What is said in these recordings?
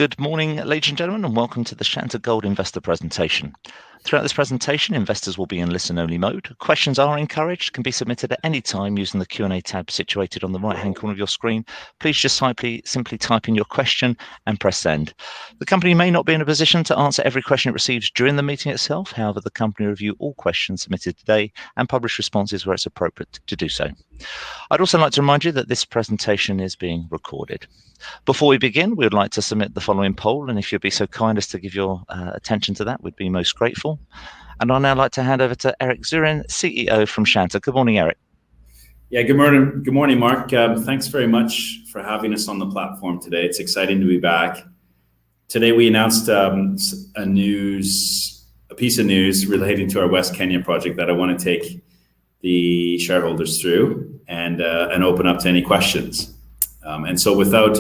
Good morning, ladies and gentlemen, and welcome to the Shanta Gold Investor presentation. Throughout this presentation, investors will be in listen-only mode. Questions are encouraged, can be submitted at any time using the Q&A tab situated on the right-hand corner of your screen. Please just simply type in your question and press send. The company may not be in a position to answer every question it receives during the meeting itself. However, the company will review all questions submitted today and publish responses where it's appropriate to do so. I'd also like to remind you that this presentation is being recorded. Before we begin, we would like to submit the following poll, and if you'd be so kind as to give your attention to that, we'd be most grateful. And I'd now like to hand over to Eric Zurin, CEO from Shanta. Good morning, Eric. Yeah, good morning. Good morning, Mark. Thanks very much for having us on the platform today. It's exciting to be back. Today we announced a piece of news relating to our West Kenya project that I want to take the shareholders through and open up to any questions. And so without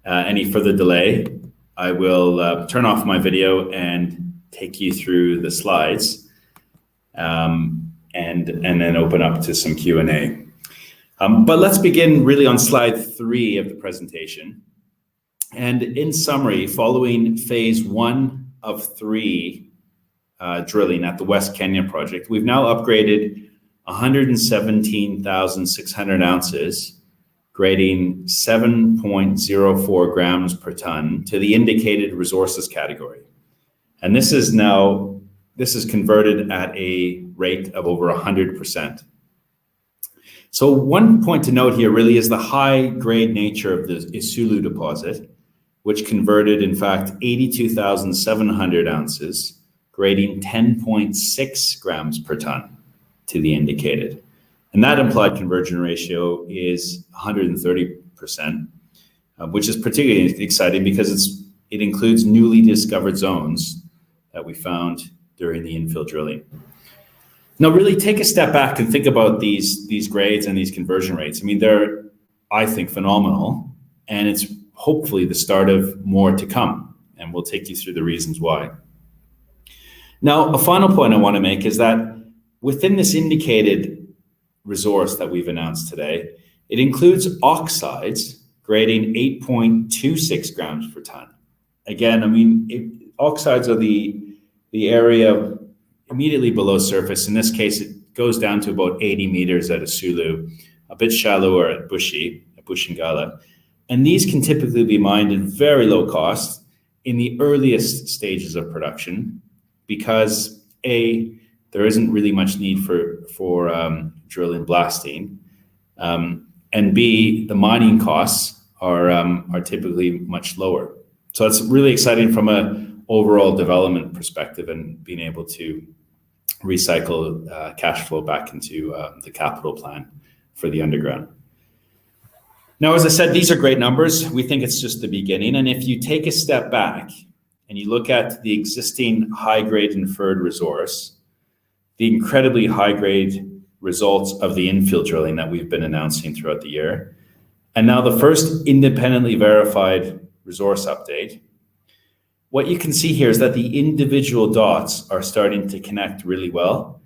any further delay, I will turn off my video and take you through the slides and then open up to some Q&A. But let's begin really on slide 3 of the presentation. And in summary, following phase 1 of 3 drilling at the West Kenya project, we've now upgraded 117,600 ounces, grading 7.04 grams per ton to the indicated resources category. And this is converted at a rate of over 100%. So one point to note here really is the high grade nature of the Isulu deposit, which converted in fact 82,700 ounces, grading 10.6 grams per ton to the indicated. And that implied conversion ratio is 130%, which is particularly exciting because it includes newly discovered zones that we found during the infill drilling. Now, really take a step back and think about these grades and these conversion rates. I mean, they're, I think, phenomenal, and it's hopefully the start of more to come, and we'll take you through the reasons why. Now, a final point I want to make is that within this indicated resource that we've announced today, it includes oxides grading 8.26 grams per ton. Again, I mean, oxides are the area immediately below surface. In this case, it goes down to about 80 meters at Isulu, a bit shallower at Bushangala. And these can typically be mined at very low cost in the earliest stages of production because there isn't really much need for drill and blasting, and B, the mining costs are typically much lower. So it's really exciting from an overall development perspective and being able to recycle cash flow back into the capital plan for the underground. Now, as I said, these are great numbers. We think it's just the beginning. And if you take a step back and you look at the existing high-grade inferred resource, the incredibly high-grade results of the infill drilling that we've been announcing throughout the year, and now the first independently verified resource update, what you can see here is that the individual dots are starting to connect really well,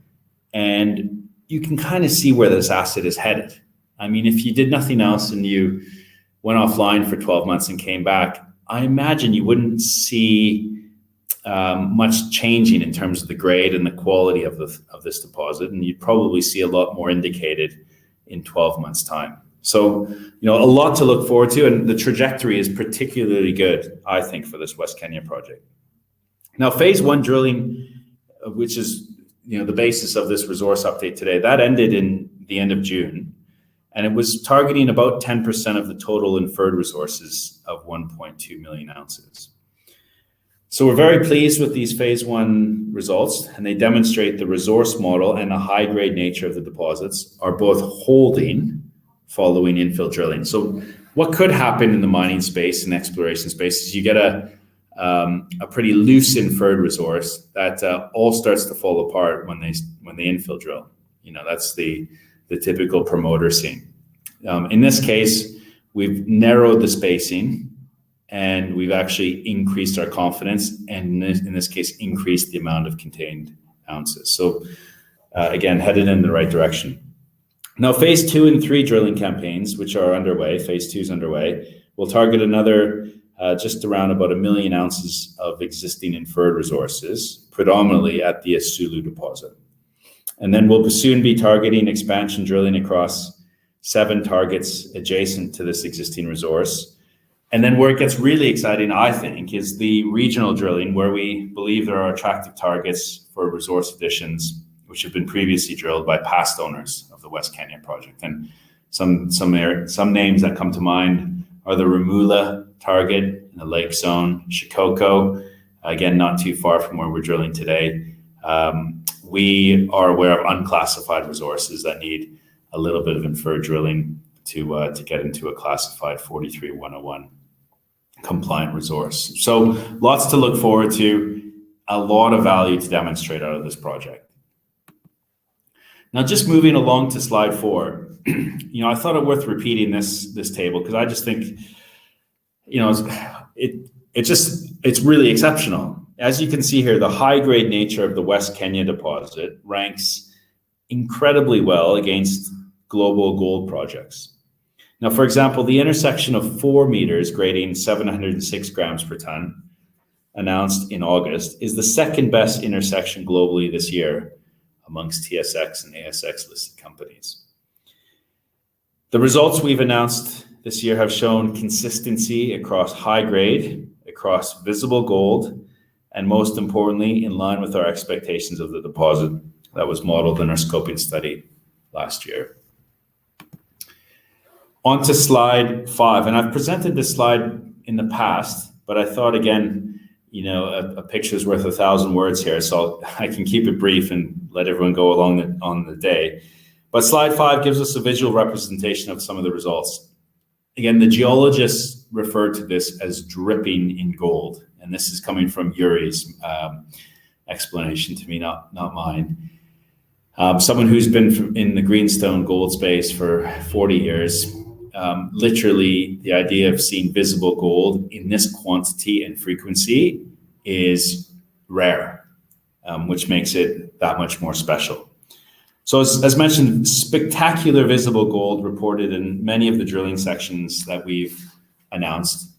and you can kind of see where this asset is headed. I mean, if you did nothing else and you went offline for 12 months and came back, I imagine you wouldn't see much changing in terms of the grade and the quality of this deposit, and you'd probably see a lot more indicated in 12 months' time. So, a lot to look forward to, and the trajectory is particularly good, I think, for this West Kenya project. Now, phase 1 drilling, which is the basis of this resource update today, that ended in the end of June, and it was targeting about 10% of the total inferred resources of 1.2 million ounces. So we're very pleased with these phase 1 results, and they demonstrate the resource model and the high-grade nature of the deposits are both holding following infill drilling. So what could happen in the mining space and exploration space is you get a pretty loose inferred resource that all starts to fall apart when they infill drill. That's the typical promoter scene. In this case, we've narrowed the spacing, and we've actually increased our confidence, and in this case, increased the amount of contained ounces. So again, headed in the right direction. Now, phase 2 and 3 drilling campaigns, which are underway, phase 2 is underway, will target another just around about 1 million ounces of existing inferred resources, predominantly at the Asulu deposit. And then we'll soon be targeting expansion drilling across 7 targets adjacent to this existing resource. And then where it gets really exciting, I think, is the regional drilling, where we believe there are attractive targets for resource additions, which have been previously drilled by past owners of the West Kenya project. And some names that come to mind are the Rumula target in the Lake Zone, Shikoko, again, not too far from where we're drilling today. We are aware of unclassified resources that need a little bit of inferred drilling to get into a classified 43-101 compliant resource. So lots to look forward to, a lot of value to demonstrate out of this project. Now, just moving along to slide 4, I thought it worth repeating this table, because I just think, it's really exceptional. As you can see here, the high-grade nature of the West Kenya deposit ranks incredibly well against global gold projects. Now, for example, the intersection of 4 meters grading 706 grams per ton, announced in August, is the second best intersection globally this year amongst TSX and ASX listed companies. The results we've announced this year have shown consistency across high grade, across visible gold, and most importantly, in line with our expectations of the deposit that was modeled in our scoping study last year. On to slide 5, and I've presented this slide in the past, but I thought, again, a picture's worth 1,000 words here, so I can keep it brief and let everyone go along on the day. But slide 5 gives us a visual representation of some of the results. Again, the geologists referred to this as dripping in gold, and this is coming from Yuri's explanation to me, not mine. Someone who's been in the greenstone gold space for 40 years, literally the idea of seeing visible gold in this quantity and frequency is rare, which makes it that much more special. So as mentioned, spectacular visible gold reported in many of the drilling sections that we've announced.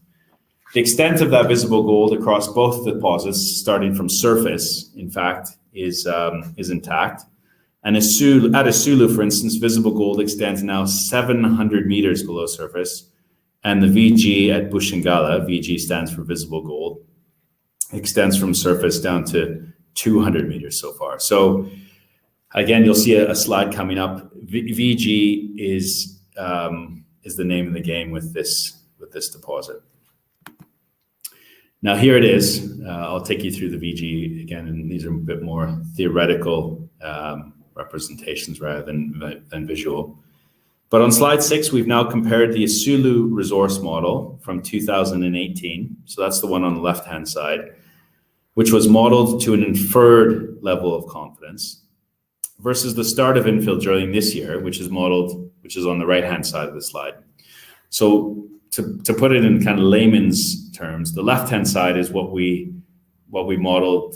The extent of that visible gold across both deposits, starting from surface, in fact, is intact. And at Asulu, for instance, visible gold extends now 700 meters below surface. And the VG at Bushangala, VG stands for visible gold, extends from surface down to 200 meters so far. So again, you'll see a slide coming up. VG is the name of the game with this deposit. Now here it is. I'll take you through the VG again, and these are a bit more theoretical representations rather than visual. But on slide 6, we've now compared the Asulu resource model from 2018. So that's the one on the left-hand side, which was modeled to an inferred level of confidence, versus the start of infill drilling this year, which is on the right-hand side of the slide. So to put it in kind of layman's terms, the left-hand side is what we modeled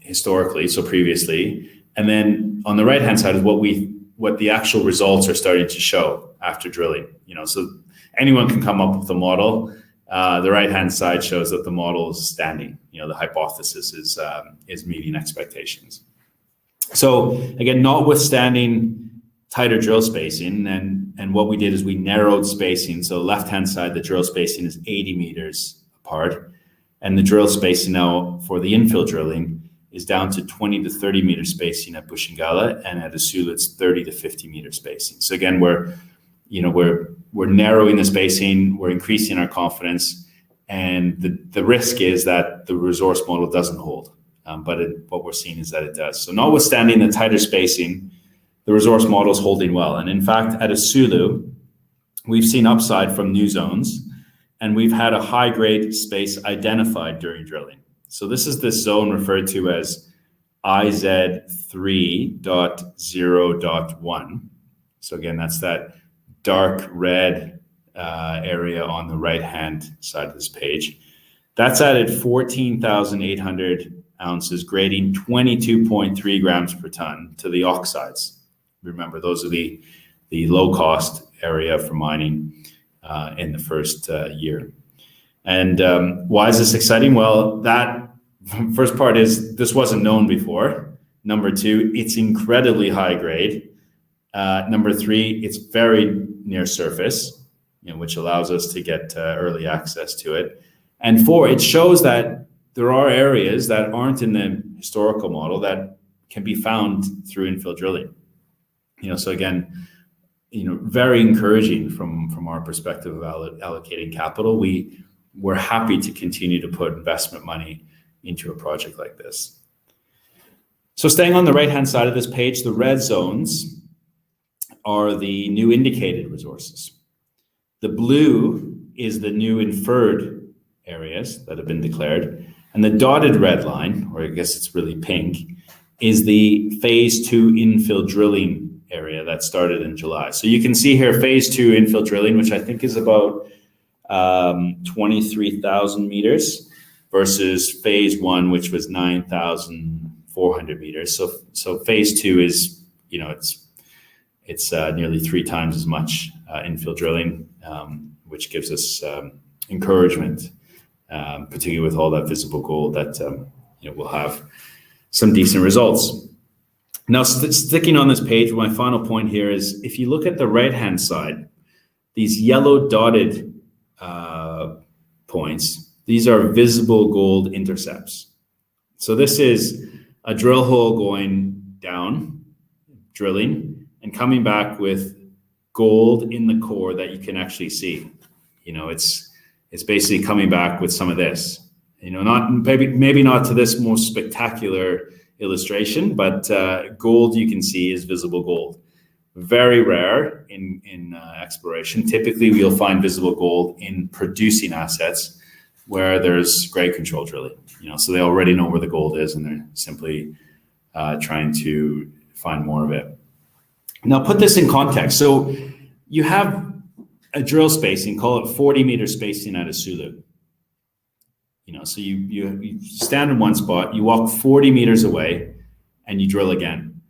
historically, so previously, and then on the right-hand side is what the actual results are starting to show after drilling. So anyone can come up with a model. The right-hand side shows that the model is standing. The hypothesis is meeting expectations. So again, notwithstanding tighter drill spacing, and what we did is we narrowed spacing. So left-hand side, the drill spacing is 80 meters apart, and the drill spacing now for the infill drilling is down to 20 to 30 meter spacing at Bushangala, and at Asulu it's 30 to 50 meter spacing. So again, we're narrowing the spacing, we're increasing our confidence, and the risk is that the resource model doesn't hold. But what we're seeing is that it does. So notwithstanding the tighter spacing, the resource model is holding well. And in fact, at Asulu, we've seen upside from new zones, and we've had a high-grade space identified during drilling. So this is this zone referred to as IZ3.0.1. So again, that's that dark red area on the right-hand side of this page. That's at 14,800 ounces, grading 22.3 grams per ton to the oxides. Remember, those are the low-cost area for mining in the first year. And why is this exciting? Well, that first part is this wasn't known before. Number two, it's incredibly high grade. Number three, it's very near surface, which allows us to get early access to it. And four, it shows that there are areas that aren't in the historical model that can be found through infill drilling. So again, very encouraging from our perspective of allocating capital. We're happy to continue to put investment money into a project like this. So staying on the right-hand side of this page, the red zones are the new indicated resources. The blue is the new inferred areas that have been declared. And the dotted red line, or I guess it's really pink, is the phase 2 infill drilling area that started in July. So you can see here phase 2 infill drilling, which I think is about 23,000 meters versus phase 1, which was 9,400 meters. So phase 2 is, it's nearly 3 times as much infill drilling, which gives us encouragement, particularly with all that visible gold that we'll have some decent results. Now, sticking on this page, my final point here is if you look at the right-hand side, these yellow dotted points, these are visible gold intercepts. So this is a drill hole going down, drilling, and coming back with gold in the core that you can actually see. It's basically coming back with some of this. Not maybe not to this most spectacular illustration, but gold you can see is visible gold. Very rare in exploration. Typically, we'll find visible gold in producing assets where there's grade control drilling. So they already know where the gold is, and they're simply trying to find more of it. Now, put this in context. So you have a drill spacing, call it 40-meter spacing at a Sulu. So you stand in one spot, you walk 40 meters away, and you drill again.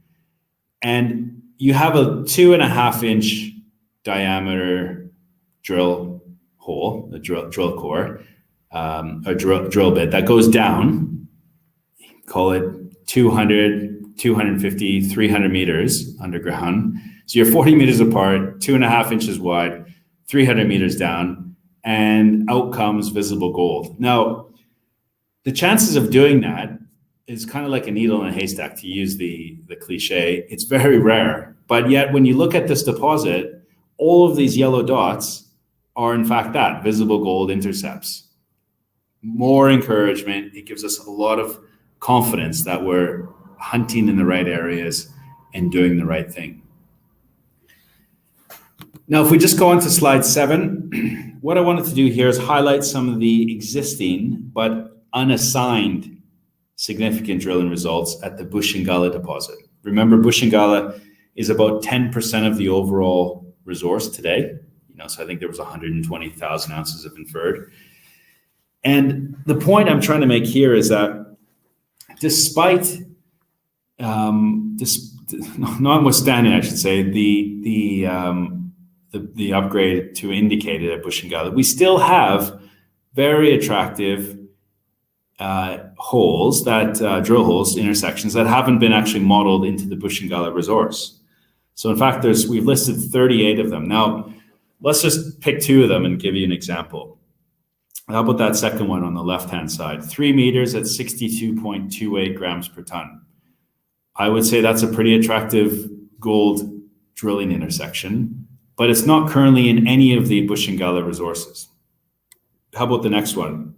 And you have a 2.5-inch diameter drill hole, a drill core, a drill bit that goes down, call it 200, 250, 300 meters underground. So you're 40 meters apart, 2.5 inches wide, 300 meters down, and out comes visible gold. Now, the chances of doing that is kind of like a needle in a haystack, to use the cliche. It's very rare. But yet, when you look at this deposit, all of these yellow dots are in fact that, visible gold intercepts. More encouragement. It gives us a lot of confidence that we're hunting in the right areas and doing the right thing. Now, if we just go on to slide 7, what I wanted to do here is highlight some of the existing but unassigned significant drilling results at the Bushangala deposit. Remember, Bushangala is about 10% of the overall resource today. So I think there was 120,000 ounces of inferred. And the point I'm trying to make here is that despite, notwithstanding, I should say, the upgrade to indicated at Bushangala, we still have very attractive holes, drill holes, intersections that haven't been actually modeled into the Bushangala resource. So in fact, we've listed 38 of them. Now, let's just pick 2 of them and give you an example. How about that second one on the left-hand side? 3 meters at 62.28 grams per ton. I would say that's a pretty attractive gold drilling intersection, but it's not currently in any of the Bushangala resources. How about the next one?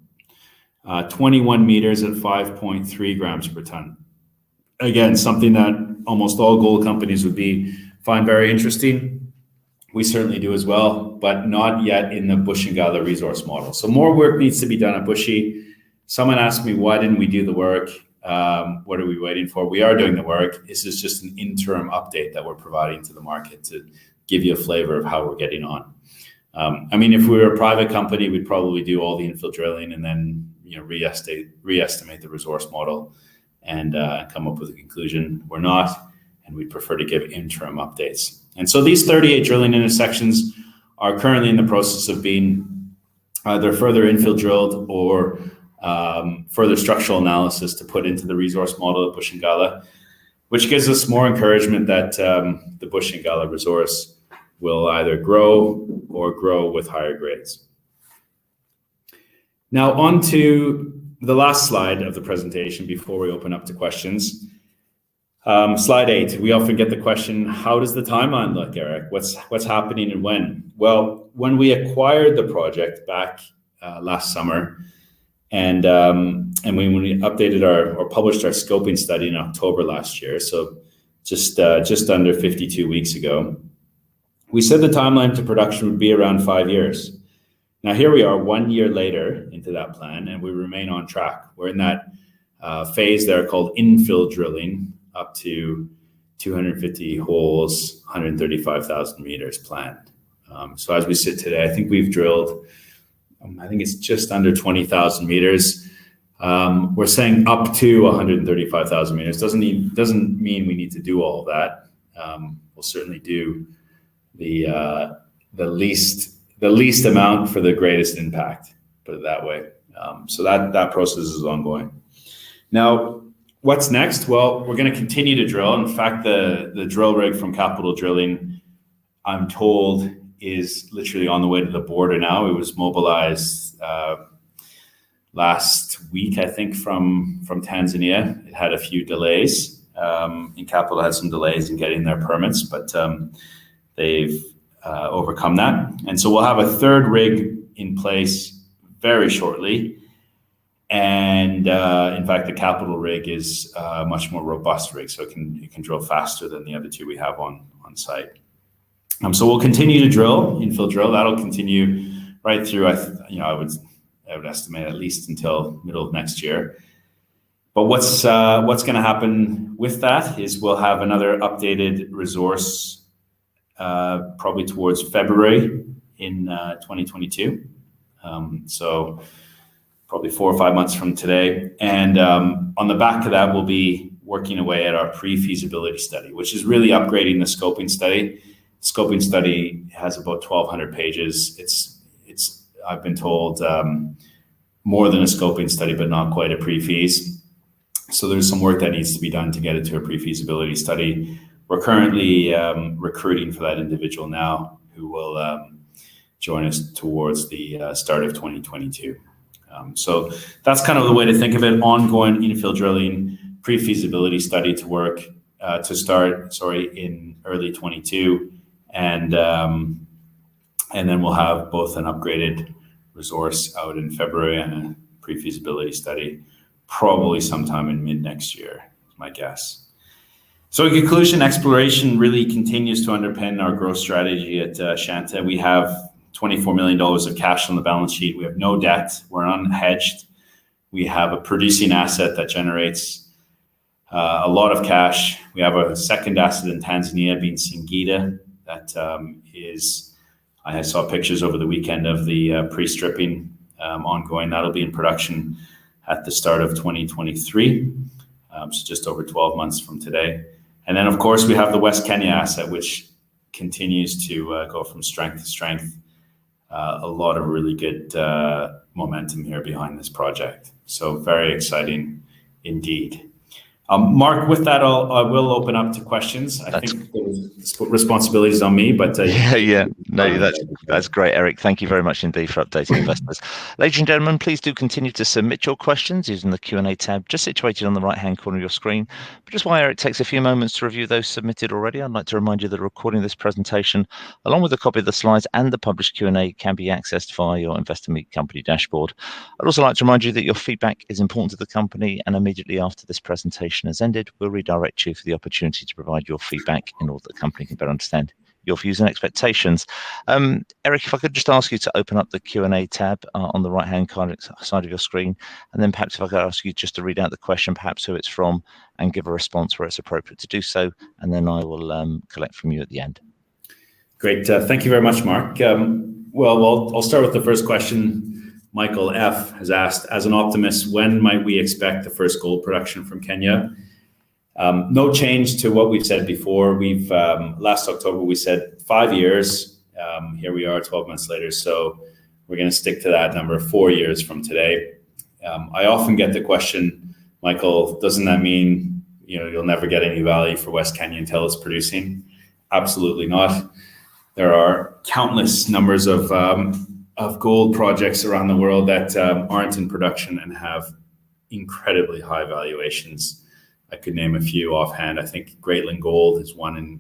21 meters at 5.3 grams per ton. Again, something that almost all gold companies would find very interesting. We certainly do as well, but not yet in the Bushangala resource model. So more work needs to be done at Bushy. Someone asked me, why didn't we do the work? What are we waiting for? We are doing the work. This is just an interim update that we're providing to the market to give you a flavor of how we're getting on. If we were a private company, we'd probably do all the infill drilling and then reestimate the resource model and come up with a conclusion. We're not, and we'd prefer to give interim updates. And so these 38 drilling intersections are currently in the process of being either further infill drilled or further structural analysis to put into the resource model at Bushangala, which gives us more encouragement that the Bushangala resource will either grow or grow with higher grades. Now on to the last slide of the presentation before we open up to questions. Slide 8, we often get the question, how does the timeline look, Eric? What's happening and when? Well, when we acquired the project back last summer, and when we updated or published our scoping study in October last year, so just under 52 weeks ago, we said the timeline to production would be around 5 years. Now here we are 1 year later into that plan, and we remain on track. We're in that phase there called infill drilling, up to 250 holes, 135,000 meters planned. So as we sit today, I think we've drilled, I think it's just under 20,000 meters. We're saying up to 135,000 meters. Doesn't mean we need to do all of that. We'll certainly do the least amount for the greatest impact, put it that way. So that process is ongoing. Now, what's next? Well, we're going to continue to drill. In fact, the drill rig from Capital Drilling, I'm told, is literally on the way to the border now. It was mobilized last week, I think, from Tanzania. It had a few delays. And Capital had some delays in getting their permits, but they've overcome that. And so we'll have a third rig in place very shortly. And in fact, the Capital rig is a much more robust rig, so it can drill faster than the other two we have on site. So we'll continue to drill, infill drill. That'll continue right through. I would estimate at least until middle of next year. But what's going to happen with that is we'll have another updated resource probably towards February in 2022. So probably 4 or 5 months from today. And on the back of that, we'll be working away at our pre-feasibility study, which is really upgrading the scoping study. The scoping study has about 1,200 pages. It's I've been told more than a scoping study, but not quite a pre-feas. So there's some work that needs to be done to get it to a pre-feasibility study. We're currently recruiting for that individual now, who will join us towards the start of 2022. So that's kind of the way to think of it: ongoing infill drilling, pre-feasibility study to start in early 22, and then we'll have both an upgraded resource out in February and a pre-feasibility study probably sometime in mid next year, is my guess. So in conclusion, exploration really continues to underpin our growth strategy at SHANTA. We have $24 million of cash on the balance sheet. We have no debt. We're unhedged. We have a producing asset that generates a lot of cash. We have a second asset in Tanzania, being Singida, that I saw pictures over the weekend of the pre-stripping ongoing. That'll be in production at the start of 2023, so just over 12 months from today. And then, of course, we have the West Kenya asset, which continues to go from strength to strength. A lot of really good momentum here behind this project. So very exciting indeed. Mark, with that, I will open up to questions. I think the responsibility is on me, but no, that's great, Eric. Thank you very much indeed for updating investors. Ladies and gentlemen, please do continue to submit your questions using the Q&A tab just situated on the right-hand corner of your screen. But just while Eric takes a few moments to review those submitted already, I'd like to remind you that a recording of this presentation, along with a copy of the slides and the published Q&A, can be accessed via your Investor Meet Company dashboard. I'd also like to remind you that your feedback is important to the company, and immediately after this presentation has ended, we'll redirect you for the opportunity to provide your feedback in order that the company can better understand your views and expectations. Eric, if I could just ask you to open up the Q&A tab on the right-hand side of your screen, and then perhaps if I could ask you just to read out the question, perhaps who it's from, and give a response where it's appropriate to do so, and then I will collect from you at the end. Great. Thank you very much, Mark. Well, I'll start with the first question. Michael F. has asked, as an optimist, when might we expect the first gold production from Kenya? No change to what we've said before. Last October we said 5 years. Here we are 12 months later. So We're going to stick to that number 4 years from today. I often get the question, Michael, doesn't that mean you'll never get any value for West Kenya until it's producing? Absolutely not. There are countless numbers of gold projects around the world that aren't in production and have incredibly high valuations. I could name a few offhand. I think Greatland Gold is one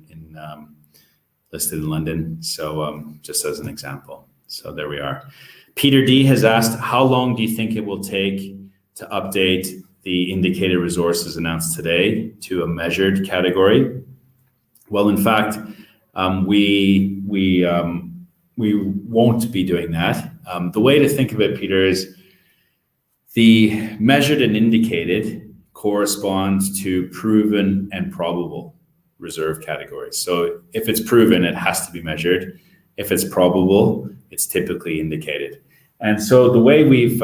listed in London. So just as an example. So there we are. Peter D has asked, how long do you think it will take to update the indicated resources announced today to a measured category? Well, in fact, we won't be doing that. The way to think of it, Peter, is the measured and indicated corresponds to proven and probable reserve categories. So if it's proven, it has to be measured. If it's probable, it's typically indicated. And so the way we've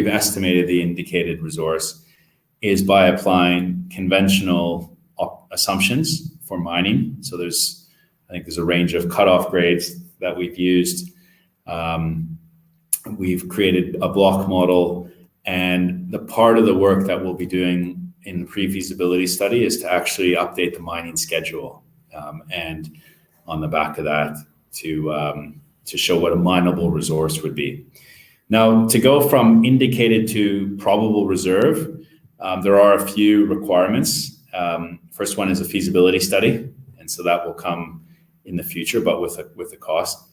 estimated the indicated resource is by applying conventional assumptions for mining. So I think there's a range of cutoff grades that we've used. We've created a block model, and the part of the work that we'll be doing in the pre-feasibility study is to actually update the mining schedule, and on the back of that to show what a mineable resource would be. Now, to go from indicated to probable reserve, there are a few requirements. First one is a feasibility study, and so that will come in the future, but with a cost.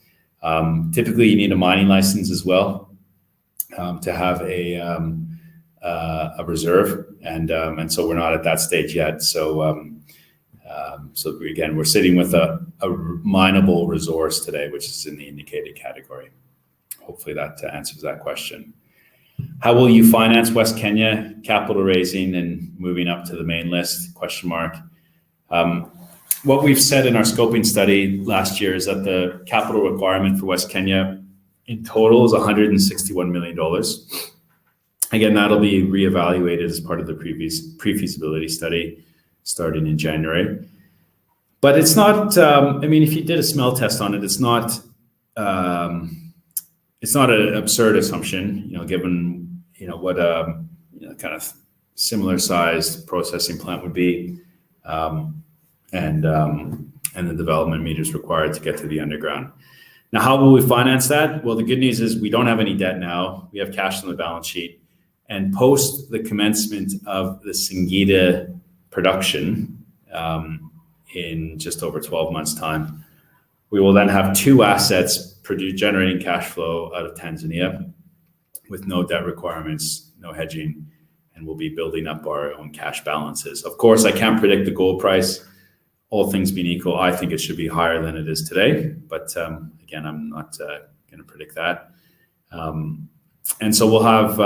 Typically, you need a mining license as well to have a reserve, and so we're not at that stage yet. So again, we're sitting with a mineable resource today, which is in the indicated category. Hopefully that answers that question. How will you finance West Kenya? Capital raising and moving up to the main list? ? What we've said in our scoping study last year is that the capital requirement for West Kenya in total is $161 million. Again, that'll be reevaluated as part of the previous pre-feasibility study starting in January. But it's not, if you did a smell test on it, it's not an absurd assumption, given, what a kind of similar sized processing plant would be, and the development meters required to get to the underground. Now, how will we finance that? Well, the good news is we don't have any debt now. We have cash on the balance sheet. And post the commencement of the Singida production in just over 12 months' time, we will then have 2 assets generating cash flow out of Tanzania with no debt requirements, no hedging, and we'll be building up our own cash balances. Of course, I can't predict the gold price. All things being equal, I think it should be higher than it is today. But again, I'm not going to predict that. And so we'll have,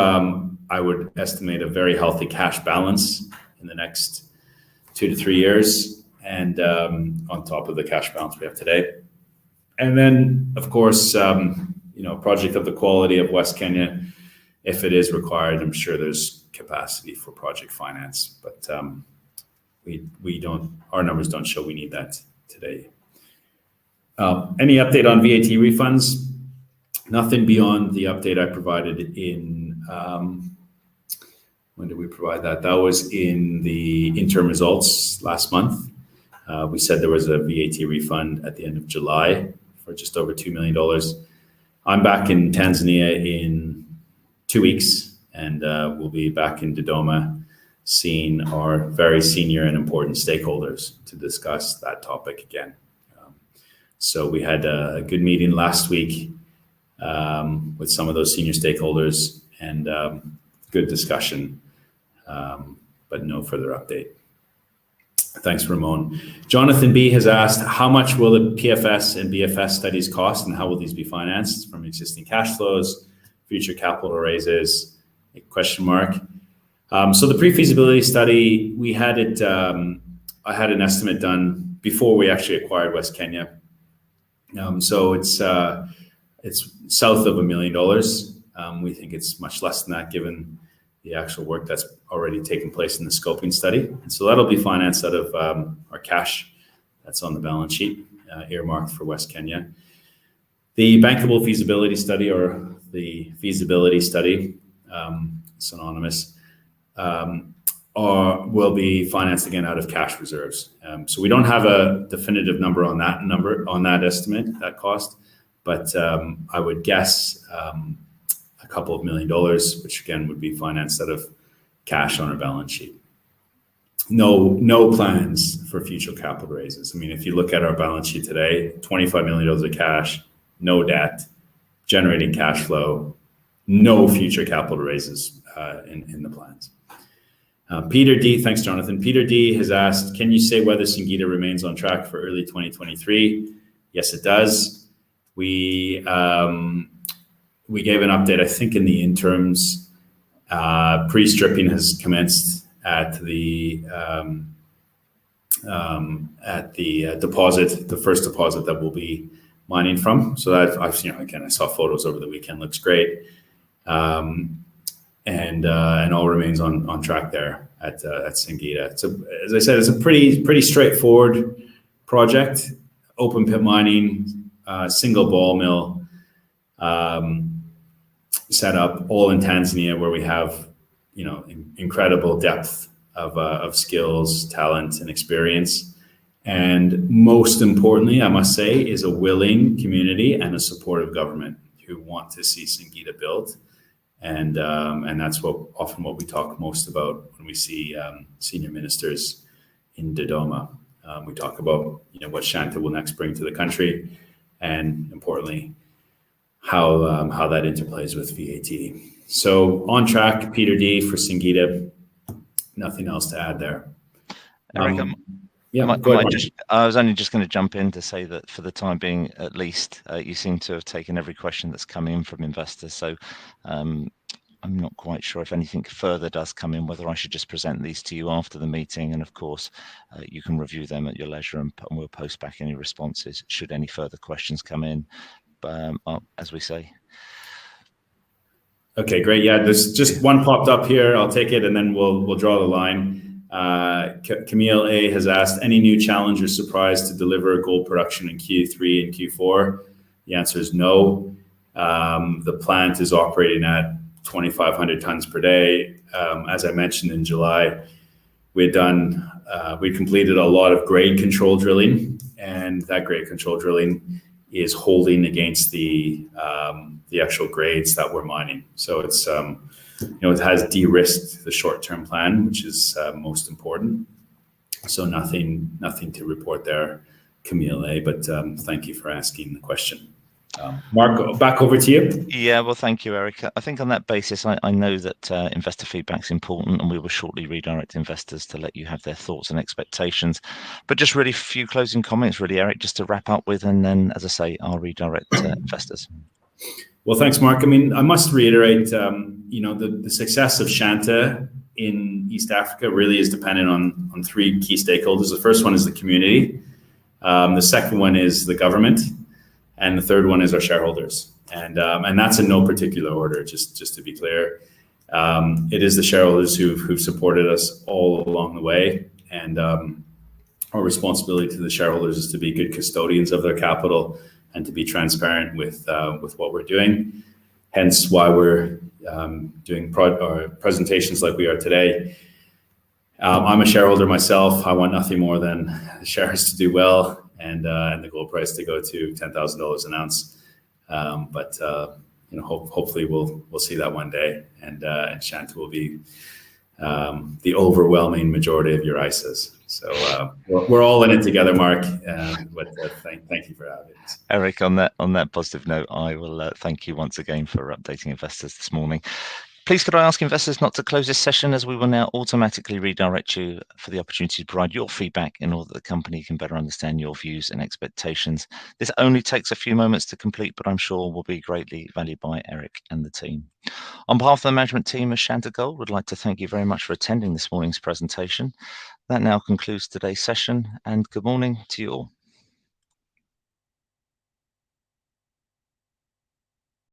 I would estimate, a very healthy cash balance in the next 2 to 3 years, and on top of the cash balance we have today. And then, of course, a project of the quality of West Kenya, if it is required, I'm sure there's capacity for project finance. But our numbers don't show we need that today. Any update on VAT refunds? Nothing beyond the update I provided in, when did we provide that? That was in the interim results last month. We said there was a VAT refund at the end of July for just over $2 million. I'm back in Tanzania in 2 weeks, and we'll be back in Dodoma seeing our very senior and important stakeholders to discuss that topic again. So we had a good meeting last week with some of those senior stakeholders, and good discussion, but no further update. Thanks, Ramon. Jonathan B has asked, how much will the PFS and BFS studies cost, and how will these be financed from existing cash flows, future capital raises? ? So the pre-feasibility study, we had it. I had an estimate done before we actually acquired West Kenya. So it's south of $1 million. We think it's much less than that, given the actual work that's already taken place in the scoping study. And so that'll be financed out of our cash that's on the balance sheet, earmarked for West Kenya. The bankable feasibility study, or the feasibility study, synonymous, will be financed again out of cash reserves. So we don't have a definitive number on that estimate, that cost, but I would guess a couple of $1 million, which again would be financed out of cash on our balance sheet. No plans for future capital raises. I mean, if you look at our balance sheet today, $25 million of cash, no debt, generating cash flow, no future capital raises in the plans. Peter D, thanks, Jonathan. Peter D has asked, can you say whether Singita remains on track for early 2023? Yes, it does. We gave an update, I think, in the interims. Pre-stripping has commenced at the deposit, the first deposit that we'll be mining from. So that I've seen, again, I saw photos over the weekend, looks great. And all remains on track there at Singita. So as I said, it's a pretty straightforward project. Open pit mining, single ball mill set up, all in Tanzania, where we have incredible depth of skills, talent, and experience. And most importantly, I must say, is a willing community and a supportive government who want to see Singita built. And that's often what we talk most about when we see senior ministers in Dodoma. We talk about what Shanta will next bring to the country, and importantly, how that interplays with VAT. So on track, Peter D, for Singita. Nothing else to add there. Eric, I was only just going to jump in to say that for the time being, at least, you seem to have taken every question that's come in from investors. So I'm not quite sure if anything further does come in, whether I should just present these to you after the meeting. And of course, you can review them at your leisure, and we'll post back any responses should any further questions come in. As we say. Okay, great. Yeah, there's just one popped up here. I'll take it, and then we'll draw the line. Camille A has asked, any new challenge or surprise to deliver gold production in Q3 and Q4? The answer is no. The plant is operating at 2,500 tons per day. As I mentioned in July, we completed a lot of grade control drilling, and that grade control drilling is holding against the actual grades that we're mining. So it's it has de-risked the short-term plan, which is most important. So nothing to report there, Camille A. But thank you for asking the question. Mark, back over to you. Yeah, well, thank you, Eric. I think on that basis, I know that investor feedback is important, and we will shortly redirect investors to let you have their thoughts and expectations. But just really a few closing comments, really, Eric, just to wrap up with, and then, as I say, I'll redirect investors. Well, thanks, Mark. I mean, I must reiterate, the success of Shanta in East Africa really is dependent on three key stakeholders. The first one is the community. The second one is the government. And the third one is our shareholders. And that's in no particular order, just to be clear. It is the shareholders who've supported us all along the way. And our responsibility to the shareholders is to be good custodians of their capital and to be transparent with what we're doing. Hence why we're doing presentations like we are today. I'm a shareholder myself. I want nothing more than the shares to do well and the gold price to go to $10,000 an ounce. But hopefully we'll see that one day, and Shanta will be the overwhelming majority of your ISAs. So we're all in it together, Mark. But thank you for having us. Eric, on that positive note, I will thank you once again for updating investors this morning. Please could I ask investors not to close this session, as we will now automatically redirect you for the opportunity to provide your feedback in order that the company can better understand your views and expectations. This only takes a few moments to complete, but I'm sure will be greatly valued by Eric and the team. On behalf of the management team of Shanta Gold, we'd like to thank you very much for attending this morning's presentation. That now concludes today's session, and good morning to you all.